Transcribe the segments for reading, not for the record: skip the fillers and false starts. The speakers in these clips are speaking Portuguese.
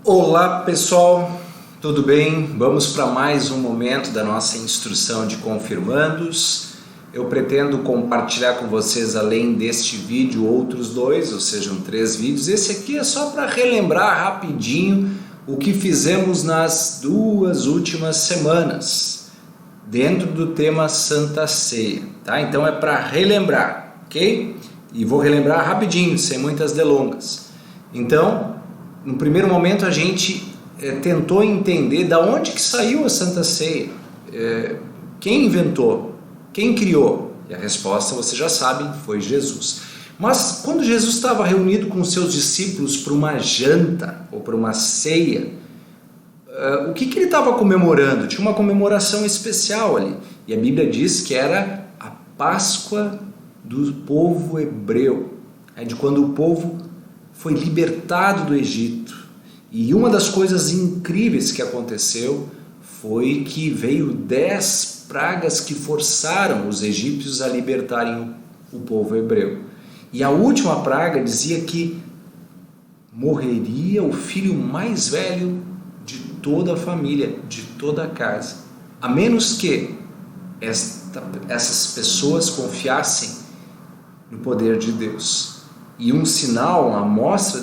Olá pessoal, tudo bem? Vamos para mais um momento da nossa instrução de confirmandos. Eu pretendo compartilhar com vocês, além deste vídeo, outros dois, ou sejam, 3 vídeos. Esse aqui é só para relembrar rapidinho o que fizemos nas 2 últimas semanas, dentro do tema Santa Ceia, tá? Então é para relembrar, ok? E vou relembrar rapidinho, sem muitas delongas. Então, no primeiro momento a gente tentou entender da onde que saiu a Santa Ceia, quem inventou, quem criou, e a resposta você já sabe, foi Jesus. Mas quando Jesus estava reunido com seus discípulos para uma janta ou para uma ceia, o que ele estava comemorando? Tinha uma comemoração especial ali, e a Bíblia diz que era a Páscoa do povo hebreu, de quando o povo foi libertado do Egito. E uma das coisas incríveis que aconteceu foi que veio 10 pragas que forçaram os egípcios a libertarem o povo hebreu. E a última praga dizia que morreria o filho mais velho de toda a família, de toda a casa, a menos que essas pessoas confiassem no poder de Deus. E um sinal, uma amostra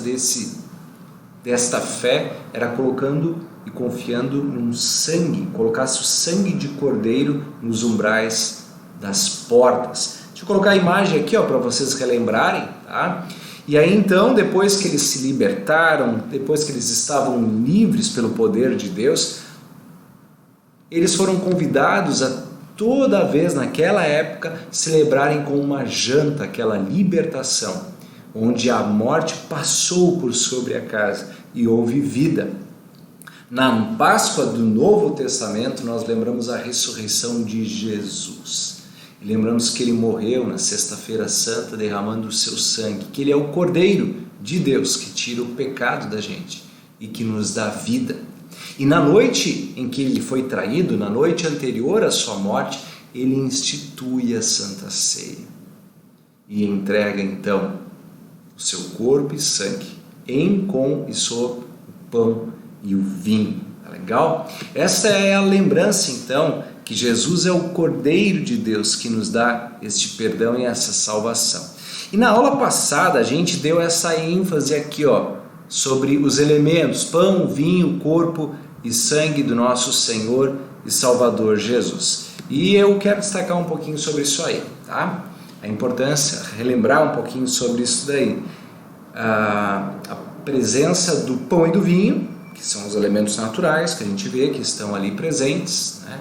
desta fé era colocando e confiando num sangue, colocasse o sangue de cordeiro nos umbrais das portas. Deixa eu colocar a imagem aqui para vocês relembrarem, tá? E aí então, depois que eles se libertaram, depois que eles estavam livres pelo poder de Deus, eles foram convidados a toda vez naquela época celebrarem com uma janta aquela libertação, onde a morte passou por sobre a casa e houve vida. Na Páscoa do Novo Testamento nós lembramos a ressurreição de Jesus. E lembramos que ele morreu na Sexta-feira Santa derramando o seu sangue, que ele é o Cordeiro de Deus que tira o pecado da gente e que nos dá vida. E na noite em que ele foi traído, na noite anterior à sua morte, ele institui a Santa Ceia e entrega então o seu corpo e sangue com e sob o pão e o vinho. Tá legal? Essa é a lembrança então que Jesus é o Cordeiro de Deus que nos dá este perdão e essa salvação. E na aula passada a gente deu essa ênfase aqui sobre os elementos, pão, vinho, corpo e sangue do nosso Senhor e Salvador Jesus. E eu quero destacar um pouquinho sobre isso aí, tá? A importância, relembrar um pouquinho sobre isso daí. A presença do pão e do vinho, que são os elementos naturais que a gente vê que estão ali presentes, né?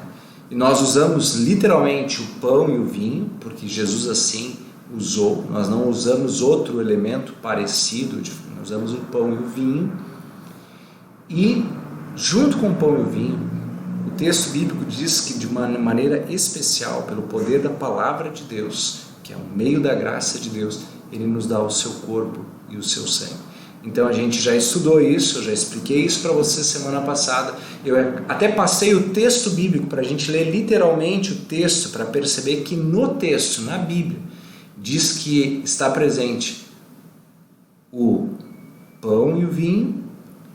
E nós usamos literalmente o pão e o vinho, porque Jesus assim usou, nós não usamos outro elemento parecido, nós usamos o pão e o vinho. E junto com o pão e o vinho, o texto bíblico diz que de uma maneira especial, pelo poder da palavra de Deus, que é o meio da graça de Deus, ele nos dá o seu corpo e o seu sangue. Então a gente já estudou isso, eu já expliquei isso para você semana passada. Eu até passei o texto bíblico para a gente ler literalmente o texto, para perceber que no texto, na Bíblia, diz que está presente o pão e o vinho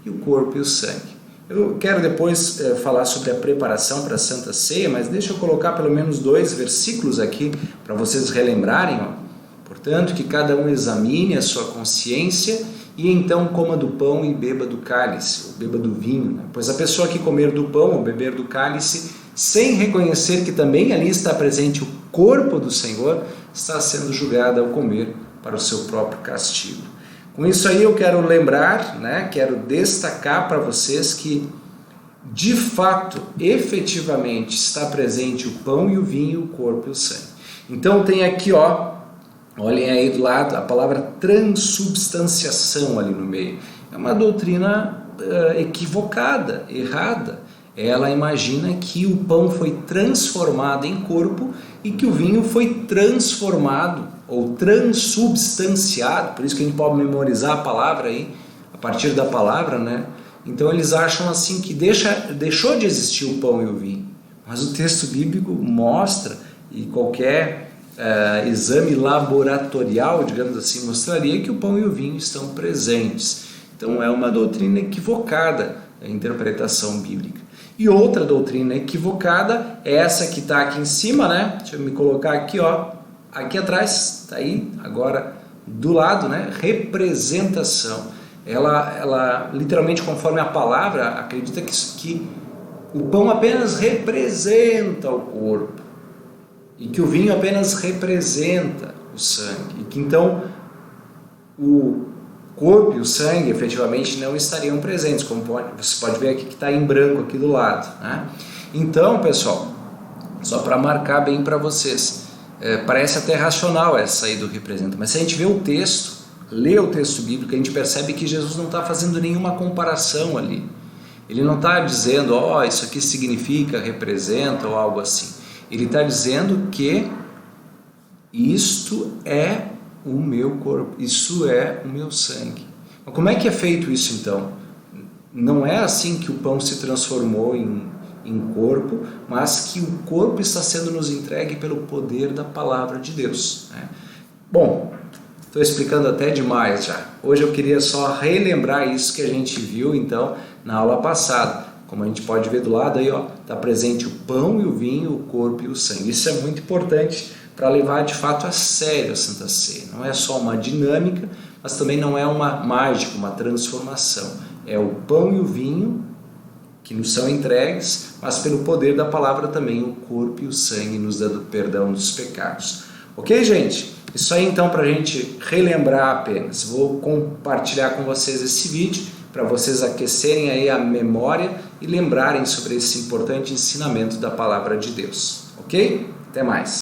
e o corpo e o sangue. Eu quero depois falar sobre a preparação para a Santa Ceia, mas deixa eu colocar pelo menos 2 versículos aqui para vocês relembrarem. Portanto, que cada um examine a sua consciência e então coma do pão e beba do cálice, ou beba do vinho, né? Pois a pessoa que comer do pão ou beber do cálice, sem reconhecer que também ali está presente o corpo do Senhor, está sendo julgada ao comer para o seu próprio castigo. Com isso aí eu quero lembrar, quero destacar para vocês que de fato, efetivamente está presente o pão e o vinho, o corpo e o sangue. Então tem aqui, olhem aí do lado, a palavra transubstanciação ali no meio. É uma doutrina equivocada, errada. Ela imagina que o pão foi transformado em corpo e que o vinho foi transformado ou transubstanciado, por isso que a gente pode memorizar a palavra aí, a partir da palavra, né? Então eles acham assim que deixou de existir o pão e o vinho, mas o texto bíblico mostra, e qualquer exame laboratorial, digamos assim, mostraria que o pão e o vinho estão presentes. Então é uma doutrina equivocada a interpretação bíblica. E outra doutrina equivocada é essa que está aqui em cima, né? Deixa eu me colocar aqui, ó, aqui atrás, está aí agora do lado, né? Representação. Ela literalmente, conforme a palavra, acredita que o pão apenas representa o corpo e que o vinho apenas representa o sangue, e que então o corpo e o sangue efetivamente não estariam presentes, como você pode ver aqui que está em branco aqui do lado, né? Então, pessoal, só para marcar bem para vocês, parece até racional essa aí do representa, mas se a gente vê o texto, lê o texto bíblico, a gente percebe que Jesus não está fazendo nenhuma comparação ali. Ele não está dizendo, ó, isso aqui significa, representa ou algo assim. Ele está dizendo que isto é o meu corpo, isso é o meu sangue. Mas como é que é feito isso então? Não é assim que o pão se transformou em corpo, mas que o corpo está sendo nos entregue pelo poder da palavra de Deus, né? Bom, estou explicando até demais já. Hoje eu queria só relembrar isso que a gente viu então na aula passada. Como a gente pode ver do lado aí, ó, está presente o pão e o vinho, o corpo e o sangue. Isso é muito importante para levar de fato a sério a Santa Ceia. Não é só uma dinâmica, mas também não é uma mágica, uma transformação. É o pão e o vinho que nos são entregues, mas pelo poder da palavra também o corpo e o sangue nos dando perdão dos pecados. Ok, gente? Isso aí então para a gente relembrar apenas. Vou compartilhar com vocês esse vídeo para vocês aquecerem aí a memória e lembrarem sobre esse importante ensinamento da palavra de Deus. Ok? Até mais!